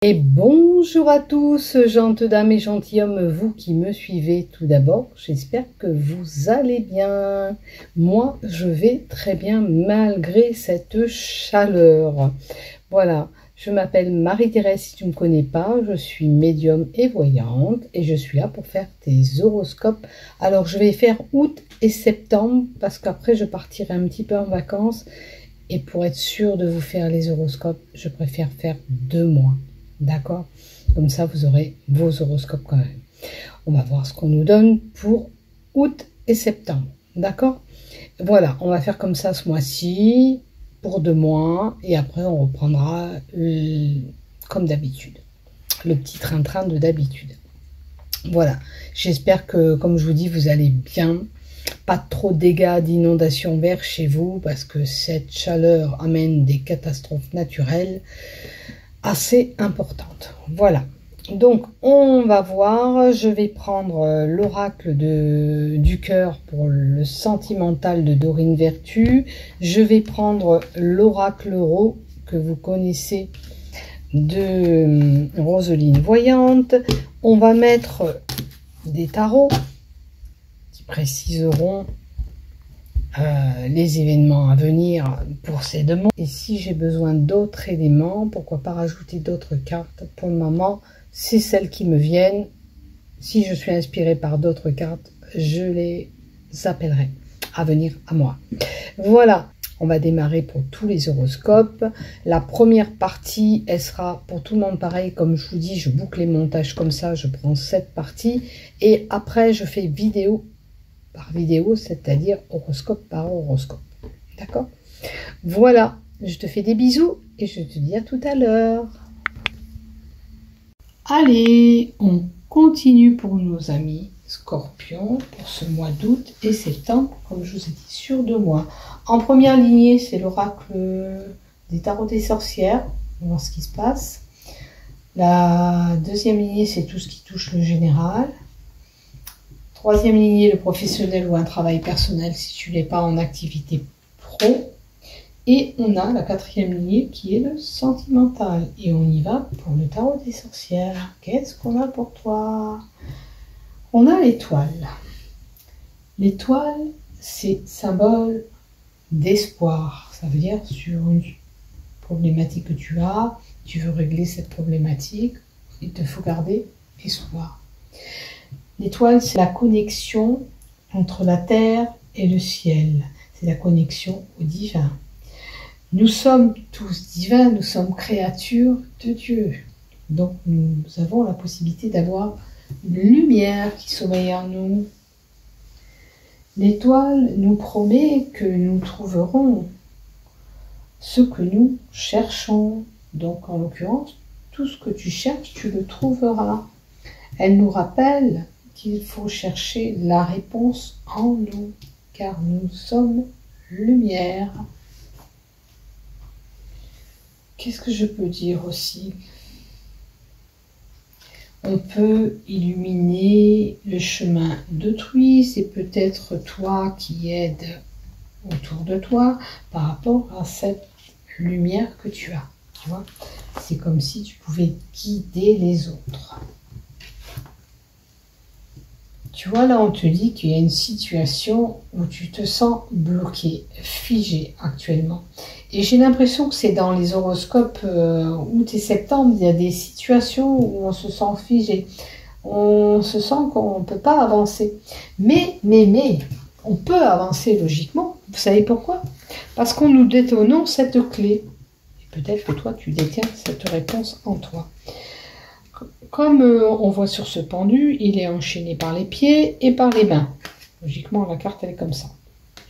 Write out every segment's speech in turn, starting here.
Et bonjour à tous, gentes dames et gentilshommes, vous qui me suivez tout d'abord, j'espère que vous allez bien. Moi, je vais très bien malgré cette chaleur. Voilà, je m'appelle Marie-Thérèse, si tu ne me connais pas, je suis médium et voyante et je suis là pour faire tes horoscopes. Alors, je vais faire août et septembre parce qu'après, je partirai un petit peu en vacances et pour être sûre de vous faire les horoscopes, je préfère faire 2 mois. D'accord? Comme ça, vous aurez vos horoscopes quand même. On va voir ce qu'on nous donne pour août et septembre. D'accord? Voilà, on va faire comme ça ce mois-ci, pour 2 mois. Et après, on reprendra comme d'habitude. Le petit train-train de d'habitude. Voilà. J'espère que, comme je vous dis, vous allez bien. Pas trop de dégâts d'inondations vers chez vous, parce que cette chaleur amène des catastrophes naturelles assez importante. Voilà, donc on va voir, je vais prendre l'oracle du cœur pour le sentimental de Dorine Vertu, je vais prendre l'oracle Ro que vous connaissez de Roseline Voyante, on va mettre des tarots qui préciseront les événements à venir pour ces 2 mois. Et si j'ai besoin d'autres éléments, pourquoi pas rajouter d'autres cartes. Pour le moment, c'est celles qui me viennent. Si je suis inspirée par d'autres cartes, je les appellerai à venir à moi. Voilà, on va démarrer pour tous les horoscopes. La première partie, elle sera pour tout le monde pareil. Comme je vous dis, je boucle les montages comme ça, je prends cette partie. Et après, je fais vidéo par vidéo, c'est-à-dire horoscope par horoscope. D'accord? Voilà, je te fais des bisous et je te dis à tout à l'heure. Allez, on continue pour nos amis Scorpions pour ce mois d'août et septembre, comme je vous ai dit, sur 2 mois. En première lignée, c'est l'oracle des tarots des sorcières. On va voir ce qui se passe. La deuxième lignée, c'est tout ce qui touche le général. Troisième lignée, le professionnel ou un travail personnel si tu n'es pas en activité pro. Et on a la quatrième lignée qui est le sentimental. Et on y va pour le tarot des sorcières. Qu'est-ce qu'on a pour toi? On a l'étoile. L'étoile, c'est symbole d'espoir. Ça veut dire sur une problématique que tu veux régler cette problématique, il te faut garder espoir. L'étoile, c'est la connexion entre la terre et le ciel. C'est la connexion au divin. Nous sommes tous divins, nous sommes créatures de Dieu. Donc nous avons la possibilité d'avoir une lumière qui sommeille en nous. L'étoile nous promet que nous trouverons ce que nous cherchons. Donc en l'occurrence, tout ce que tu cherches, tu le trouveras. Elle nous rappelle qu'il faut chercher la réponse en nous, car nous sommes lumière. Qu'est-ce que je peux dire aussi? On peut illuminer le chemin d'autrui, c'est peut-être toi qui aides autour de toi par rapport à cette lumière que tu as. Tu vois, c'est comme si tu pouvais guider les autres. Tu vois, là, on te dit qu'il y a une situation où tu te sens bloqué, figé actuellement. Et j'ai l'impression que c'est dans les horoscopes août et septembre, il y a des situations où on se sent figé. On se sent qu'on ne peut pas avancer. Mais, on peut avancer logiquement. Vous savez pourquoi? Parce qu'on nous détenons cette clé. Et peut-être que toi, tu détiens cette réponse en toi. Comme on voit sur ce pendu, il est enchaîné par les pieds et par les mains. Logiquement, la carte, elle est comme ça.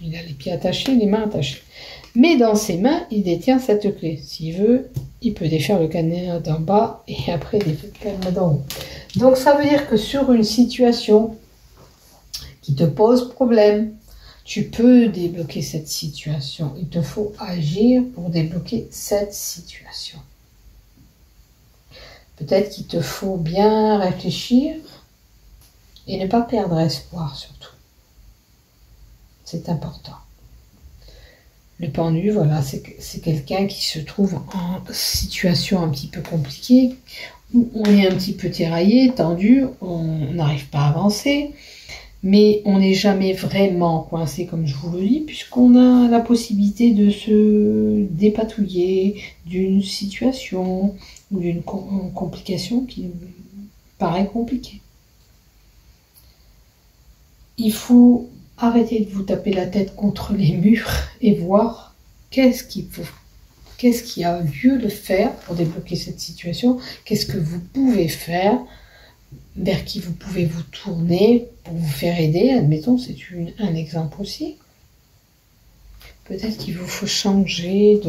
Il a les pieds attachés, les mains attachées. Mais dans ses mains, il détient cette clé. S'il veut, il peut défaire le cadenas d'en bas et après défaire le cadenas d'en haut. Donc, ça veut dire que sur une situation qui te pose problème, tu peux débloquer cette situation. Il te faut agir pour débloquer cette situation. Peut-être qu'il te faut bien réfléchir et ne pas perdre espoir surtout. C'est important. Le pendu, voilà, c'est quelqu'un qui se trouve en situation un petit peu compliquée, où on est un petit peu tiraillé, tendu, on n'arrive pas à avancer, mais on n'est jamais vraiment coincé, comme je vous le dis, puisqu'on a la possibilité de se dépatouiller d'une situation ou d'une complication qui paraît compliquée. Il faut arrêter de vous taper la tête contre les murs et voir qu'est-ce qui a lieu de faire pour débloquer cette situation, qu'est-ce que vous pouvez faire, vers qui vous pouvez vous tourner pour vous faire aider. Admettons, c'est un exemple aussi. Peut-être qu'il vous faut changer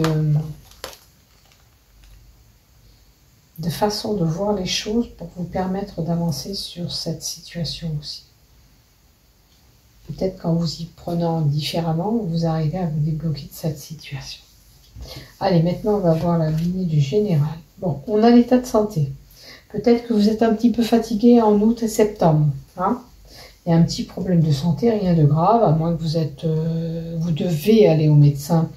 de façon de voir les choses pour vous permettre d'avancer sur cette situation aussi. Peut-être qu'en vous y prenant différemment, vous arrivez à vous débloquer de cette situation. Allez, maintenant on va voir la lignée du général. Bon, on a l'état de santé. Peut-être que vous êtes un petit peu fatigué en août et septembre. Hein, il y a un petit problème de santé, rien de grave, à moins que vous devez aller au médecin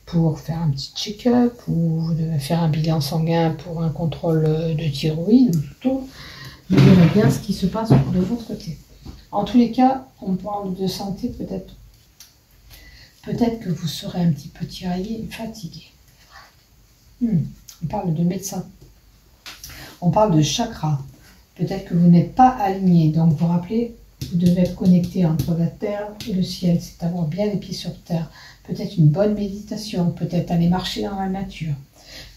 pour faire un petit check-up, ou vous devez faire un bilan sanguin pour un contrôle de thyroïde, ou tout. Vous verrez bien ce qui se passe de votre côté. En tous les cas, on parle de santé, peut-être que vous serez un petit peu tiraillé et fatigué. On parle de médecin. On parle de chakra. Peut-être que vous n'êtes pas aligné. Donc, vous vous rappelez, vous devez être connecté entre la terre et le ciel. C'est avoir bien les pieds sur terre. Peut-être une bonne méditation. Peut-être aller marcher dans la nature.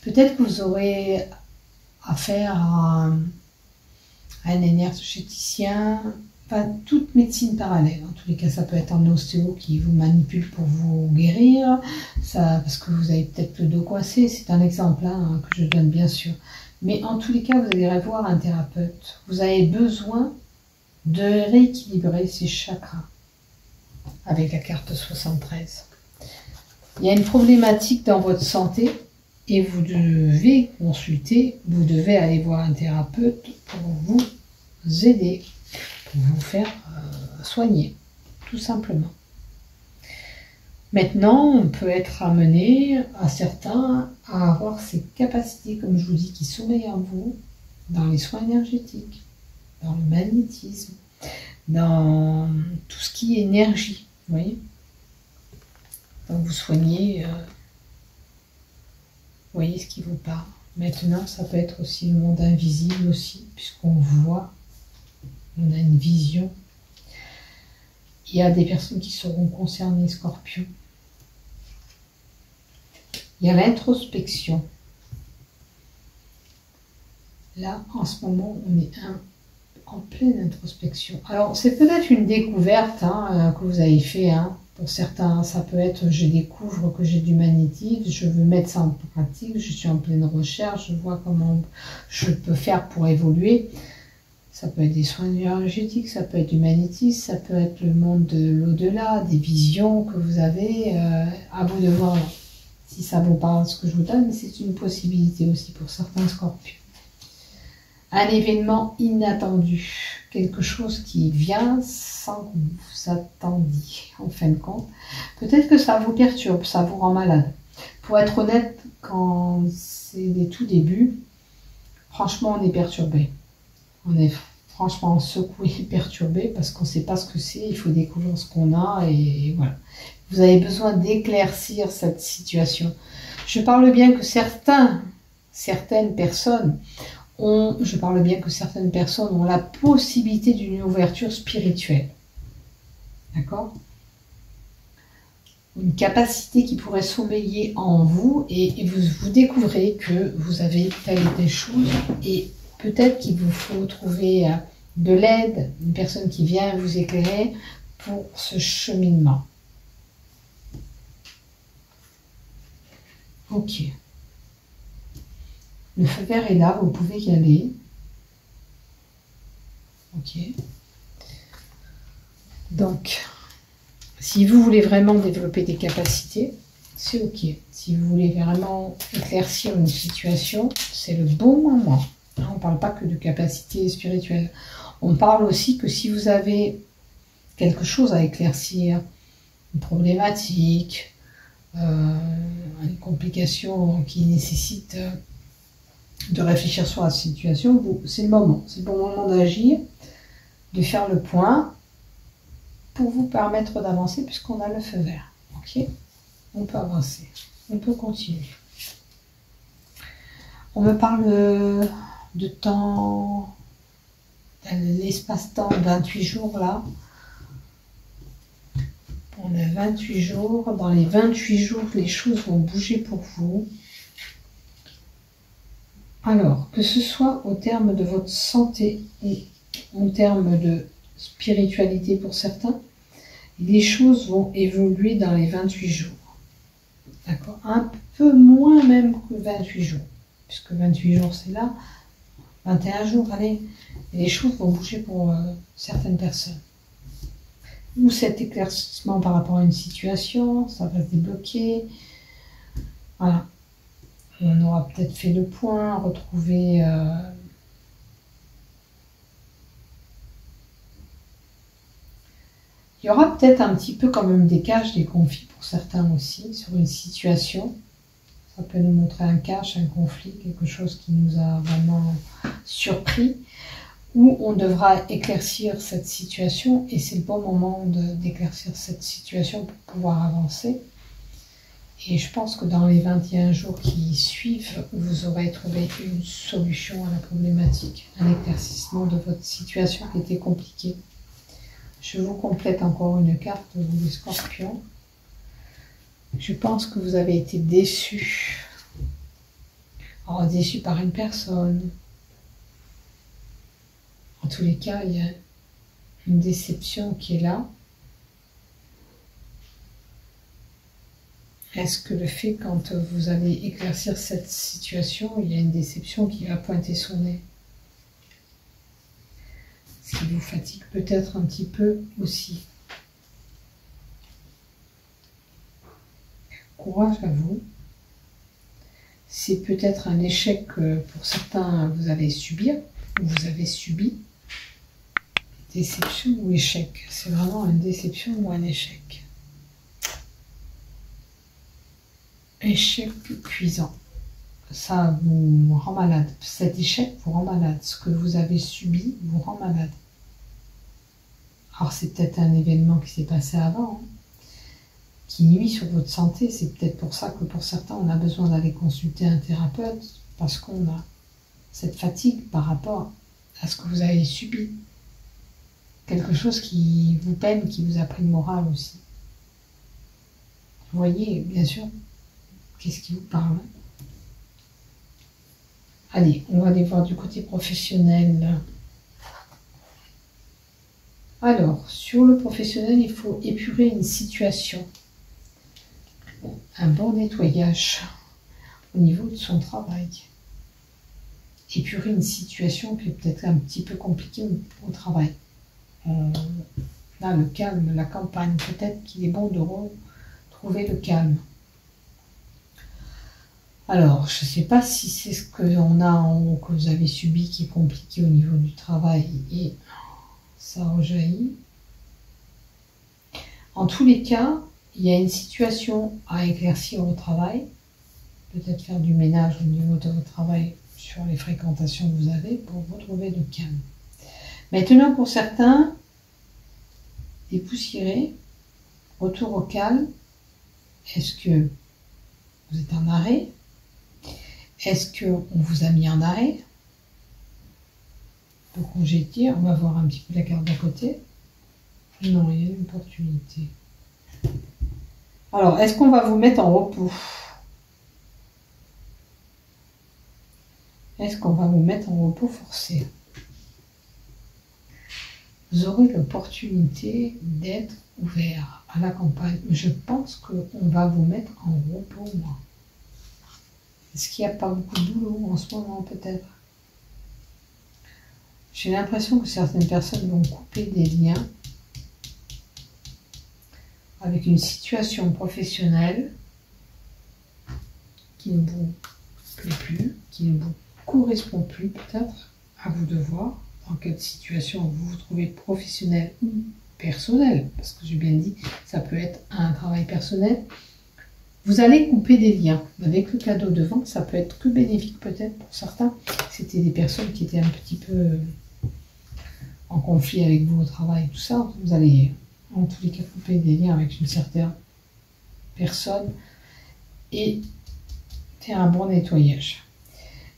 Peut-être que vous aurez affaire à un énergéticien. Enfin, toute médecine parallèle. En tous les cas, ça peut être un ostéo qui vous manipule pour vous guérir. Ça, parce que vous avez peut-être le dos coincé. C'est un exemple que je donne, bien sûr. Mais en tous les cas, vous irez voir un thérapeute. Vous avez besoin de rééquilibrer ces chakras avec la carte 73. Il y a une problématique dans votre santé et vous devez consulter, vous devez aller voir un thérapeute pour vous aider, pour vous faire soigner, tout simplement. Maintenant, on peut être amené à certains à avoir ces capacités, comme je vous dis, qui sommeillent en vous, dans les soins énergétiques, dans le magnétisme, dans tout ce qui est énergie, vous voyez. Donc vous soignez, vous voyez ce qui vous parle. Maintenant, ça peut être aussi le monde invisible aussi, puisqu'on voit, on a une vision. Il y a des personnes qui seront concernées, Scorpion. Il y a l'introspection. Là, en ce moment, on est en pleine introspection. Alors, c'est peut-être une découverte que vous avez fait. Pour certains, ça peut être, je découvre que j'ai du magnétisme, je veux mettre ça en pratique, je suis en pleine recherche, je vois comment je peux faire pour évoluer. Ça peut être des soins énergétiques, ça peut être du magnétisme, ça peut être le monde de l'au-delà, des visions que vous avez, à vous de voir si ça vous parle ce que je vous donne, mais c'est une possibilité aussi pour certains Scorpions. Un événement inattendu, quelque chose qui vient sans que vous attendiez, en fin de compte. Peut-être que ça vous perturbe, ça vous rend malade. Pour être honnête, quand c'est les tout débuts, franchement, on est perturbé. On est franchement secoué, perturbé, parce qu'on ne sait pas ce que c'est, il faut découvrir ce qu'on a, et voilà. Vous avez besoin d'éclaircir cette situation. Je parle bien que certaines personnes ont la possibilité d'une ouverture spirituelle. D'accord? Une capacité qui pourrait sommeiller en vous, et vous découvrez que vous avez telle et telle chose, et peut-être qu'il vous faut trouver de l'aide, une personne qui vient vous éclairer pour ce cheminement. Ok. Le feu vert est là, vous pouvez y aller. Ok. Donc, si vous voulez vraiment développer des capacités, c'est ok. Si vous voulez vraiment éclaircir une situation, c'est le bon moment. On ne parle pas que de capacité spirituelle. On parle aussi que si vous avez quelque chose à éclaircir, une problématique, une complication qui nécessite de réfléchir sur la situation, c'est le moment. C'est le bon moment d'agir, de faire le point pour vous permettre d'avancer puisqu'on a le feu vert. Ok, on peut avancer, on peut continuer. On me parle de temps, l'espace-temps 28 jours là. On a 28 jours. Dans les 28 jours, les choses vont bouger pour vous. Alors, que ce soit au terme de votre santé et au terme de spiritualité pour certains, les choses vont évoluer dans les 28 jours. D'accord? Un peu moins même que 28 jours. Puisque 28 jours, c'est là. 21 jours, allez. Et les choses vont bouger pour certaines personnes. Ou cet éclaircissement par rapport à une situation, ça va se débloquer. Voilà. On aura peut-être fait le point, retrouvé il y aura peut-être un petit peu quand même des caches, des conflits pour certains aussi, sur une situation. Ça peut nous montrer un cache, un conflit, quelque chose qui nous a vraiment surpris, où on devra éclaircir cette situation, et c'est le bon moment d'éclaircir cette situation pour pouvoir avancer. Et je pense que dans les 21 jours qui suivent, vous aurez trouvé une solution à la problématique, un éclaircissement de votre situation qui était compliquée. Je vous complète encore une carte, vous les scorpions. Je pense que vous avez été déçus. Alors, déçus par une personne. En tous les cas, il y a une déception qui est là. Est-ce que le fait, quand vous allez éclaircir cette situation, il y a une déception qui va pointer son nez? Ce qui vous fatigue peut-être un petit peu aussi. Courage à vous. C'est peut-être un échec que pour certains vous allez subir, ou vous avez subi. Déception ou échec? C'est vraiment une déception ou un échec? Échec cuisant. Ça vous rend malade. Cet échec vous rend malade. Ce que vous avez subi vous rend malade. Alors c'est peut-être un événement qui s'est passé avant, hein, qui nuit sur votre santé. C'est peut-être pour ça que pour certains on a besoin d'aller consulter un thérapeute, parce qu'on a cette fatigue par rapport à ce que vous avez subi. Quelque chose qui vous peine, qui vous a pris le moral aussi. Vous voyez, bien sûr, qu'est-ce qui vous parle? Allez, on va aller voir du côté professionnel. Alors, sur le professionnel, il faut épurer une situation. Un bon nettoyage au niveau de son travail. Épurer une situation qui est peut-être un petit peu compliquée au travail. Là, le calme, la campagne, peut-être qu'il est bon de retrouver le calme. Alors, je ne sais pas si c'est ce qu'on a en haut, que vous avez subi, qui est compliqué au niveau du travail, et ça rejaillit. En tous les cas, il y a une situation à éclaircir au travail. Peut-être faire du ménage au niveau de votre travail sur les fréquentations que vous avez pour retrouver le calme. Maintenant, pour certains, dépoussiérer, retour au calme. Est-ce que vous êtes en arrêt? Est-ce qu'on vous a mis en arrêt? Le congé de tir, on va voir un petit peu la carte d'à côté. Non, il y a une opportunité. Alors, est-ce qu'on va vous mettre en repos? Est-ce qu'on va vous mettre en repos forcé? Vous aurez l'opportunité d'être ouvert à la campagne. Je pense qu'on va vous mettre en repos, moi. Est-ce qu'il n'y a pas beaucoup de boulot en ce moment, peut-être? J'ai l'impression que certaines personnes vont couper des liens avec une situation professionnelle qui ne vous plaît plus, qui ne vous correspond plus, peut-être, à vous de voir dans quelle situation vous vous trouvez, professionnel ou personnel, parce que j'ai bien dit, ça peut être un travail personnel Vous allez couper des liens. Avec le cadeau de vente, ça peut être que bénéfique peut-être pour certains. C'était des personnes qui étaient un petit peu en conflit avec vous au travail, tout ça. Vous allez en tous les cas couper des liens avec une certaine personne et faire un bon nettoyage.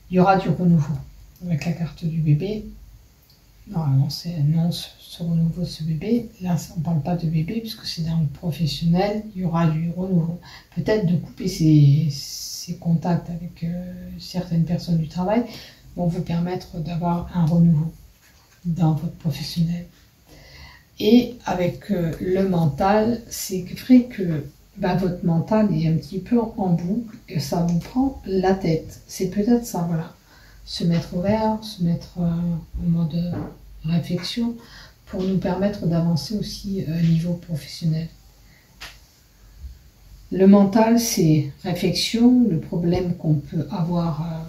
Il y aura du renouveau avec la carte du bébé. Normalement, c'est non ce renouveau de ce bébé. Là, on ne parle pas de bébé puisque c'est dans le professionnel. Il y aura du renouveau. Peut-être de couper ses contacts avec certaines personnes du travail vont vous permettre d'avoir un renouveau dans votre professionnel. Et avec le mental, c'est vrai que votre mental est un petit peu en boucle et ça vous prend la tête. C'est peut-être ça, voilà. Se mettre au vert, se mettre en mode réflexion pour nous permettre d'avancer aussi au niveau professionnel. Le mental, c'est réflexion, le problème qu'on peut avoir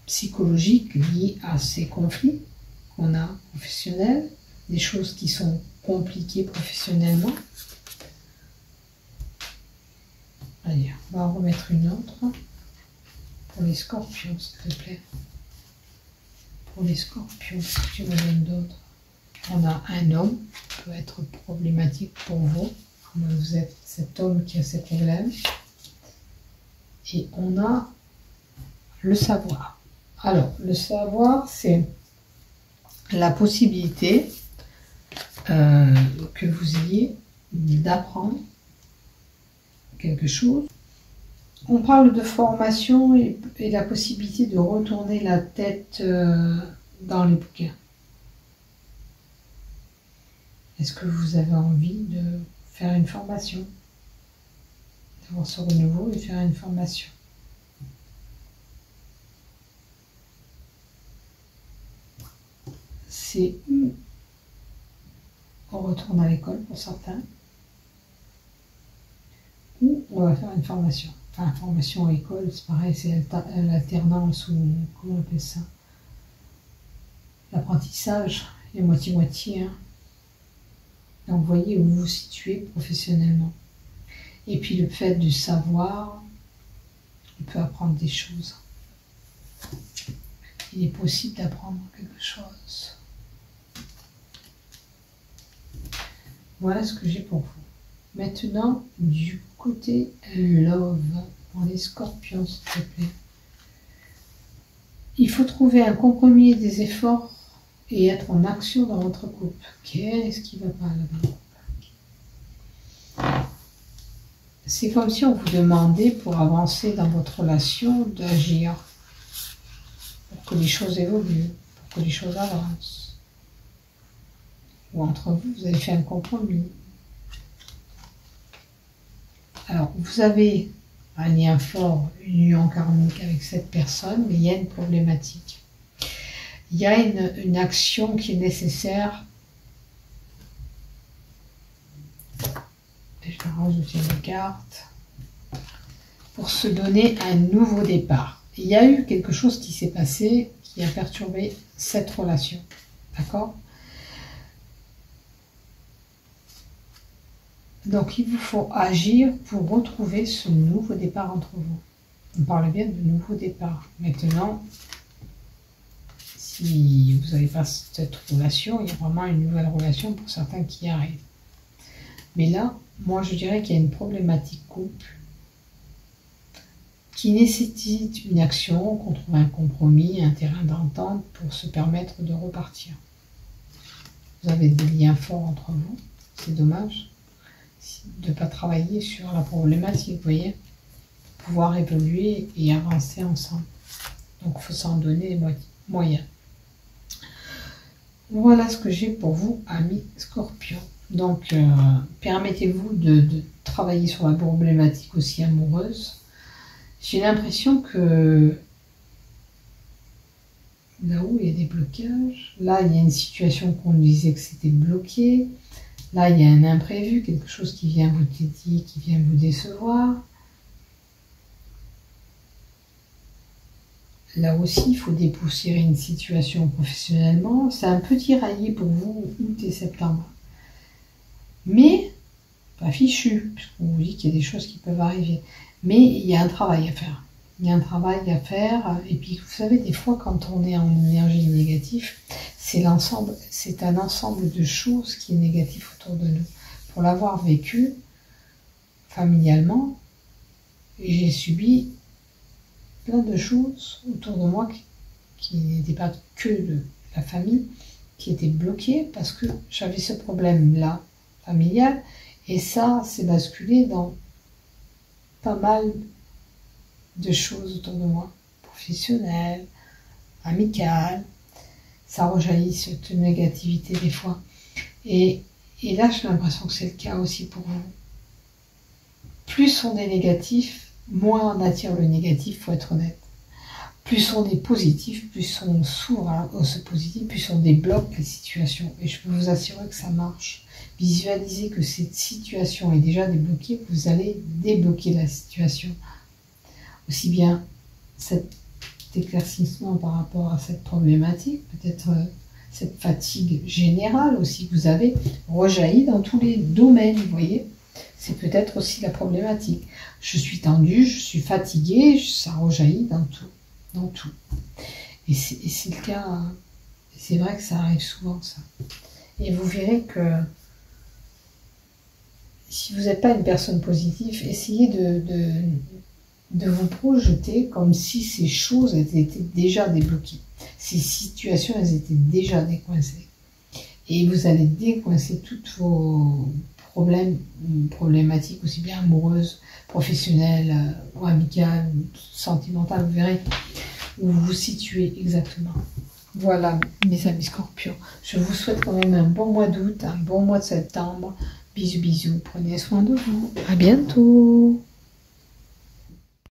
psychologique lié à ces conflits qu'on a professionnels, des choses qui sont compliquées professionnellement. Allez, on va en remettre une autre pour les scorpions, s'il te plaît. Pour les scorpions, qu'est-ce que tu me donnes d'autre? On a un homme, qui peut être problématique pour vous. Vous êtes cet homme qui a ses problèmes. Et on a le savoir. Alors, le savoir, c'est la possibilité que vous ayez d'apprendre quelque chose. On parle de formation et la possibilité de retourner la tête dans les bouquins. Est-ce que vous avez envie de faire une formation? D'avoir ce renouveau et faire une formation? C'est on retourne à l'école pour certains, ou on va faire une formation. Enfin, formation à l'école, c'est pareil, c'est l'alternance ou comment on appelle ça? L'apprentissage, et moitié-moitié. Hein. Donc, vous voyez où vous vous situez professionnellement. Et puis, le fait du savoir, on peut apprendre des choses. Il est possible d'apprendre quelque chose. Voilà ce que j'ai pour vous. Maintenant, du côté love, pour les scorpions, s'il te plaît. Il faut trouver un compromis et des efforts et être en action dans votre couple. Qu'est-ce qui ne va pas là-bas? C'est comme si on vous demandait, pour avancer dans votre relation, d'agir. Pour que les choses évoluent, pour que les choses avancent. Ou entre vous, vous avez fait un compromis. Alors, vous avez un lien fort, une union karmique avec cette personne, mais il y a une problématique. Il y a une action qui est nécessaire. Je vais rajouter une carte. Pour se donner un nouveau départ. Il y a eu quelque chose qui s'est passé qui a perturbé cette relation. D'accord ? Donc, il vous faut agir pour retrouver ce nouveau départ entre vous. On parle bien de nouveau départ. Maintenant, si vous n'avez pas cette relation, il y a vraiment une nouvelle relation pour certains qui y arrivent. Mais là, moi, je dirais qu'il y a une problématique couple qui nécessite une action, qu'on trouve un compromis, un terrain d'entente pour se permettre de repartir. Vous avez des liens forts entre vous, c'est dommage de ne pas travailler sur la problématique, vous voyez, pouvoir évoluer et avancer ensemble. Donc, il faut s'en donner les moyens. Voilà ce que j'ai pour vous, amis Scorpion. Donc, permettez-vous de travailler sur la problématique aussi amoureuse. J'ai l'impression que là-haut, il y a des blocages. Là, il y a une situation qu'on disait que c'était bloqué. Là, il y a un imprévu, quelque chose qui vient vous tétiller, qui vient vous décevoir. Là aussi, il faut dépoussiérer une situation professionnellement. C'est un peu tiraillé pour vous, août et septembre. Mais, pas fichu, puisqu'on vous dit qu'il y a des choses qui peuvent arriver. Mais il y a un travail à faire. Il y a un travail à faire. Et puis, vous savez, des fois, quand on est en énergie négative, c'est un ensemble de choses qui est négatif autour de nous. Pour l'avoir vécu familialement, j'ai subi plein de choses autour de moi qui n'étaient pas que de la famille, qui étaient bloquées parce que j'avais ce problème-là familial. Et ça s'est basculé dans pas mal de choses autour de moi, professionnelles, amicales. Ça rejaillit cette négativité des fois. Et là, j'ai l'impression que c'est le cas aussi pour vous. Plus on est négatif, moins on attire le négatif, faut être honnête. Plus on est positif, plus on s'ouvre au positif, plus on débloque les situations. Et je peux vous assurer que ça marche. Visualisez que cette situation est déjà débloquée, vous allez débloquer la situation. Aussi bien cet éclaircissement par rapport à cette problématique, peut-être cette fatigue générale aussi que vous avez, rejaillit dans tous les domaines, vous voyez. C'est peut-être aussi la problématique. Je suis tendue, je suis fatiguée, ça rejaillit dans tout. Dans tout. Et c'est le cas, c'est vrai que ça arrive souvent, ça. Et vous verrez que si vous n'êtes pas une personne positive, essayez de vous projeter comme si ces choses elles étaient déjà débloquées. Ces situations, elles étaient déjà décoincées. Et vous allez décoincer toutes vos problématiques, aussi bien amoureuses, professionnelles, ou amicales, sentimentales, vous verrez où vous vous situez exactement. Voilà, mes amis Scorpions. Je vous souhaite quand même un bon mois d'août, un bon mois de septembre. Bisous, bisous. Prenez soin de vous. À bientôt.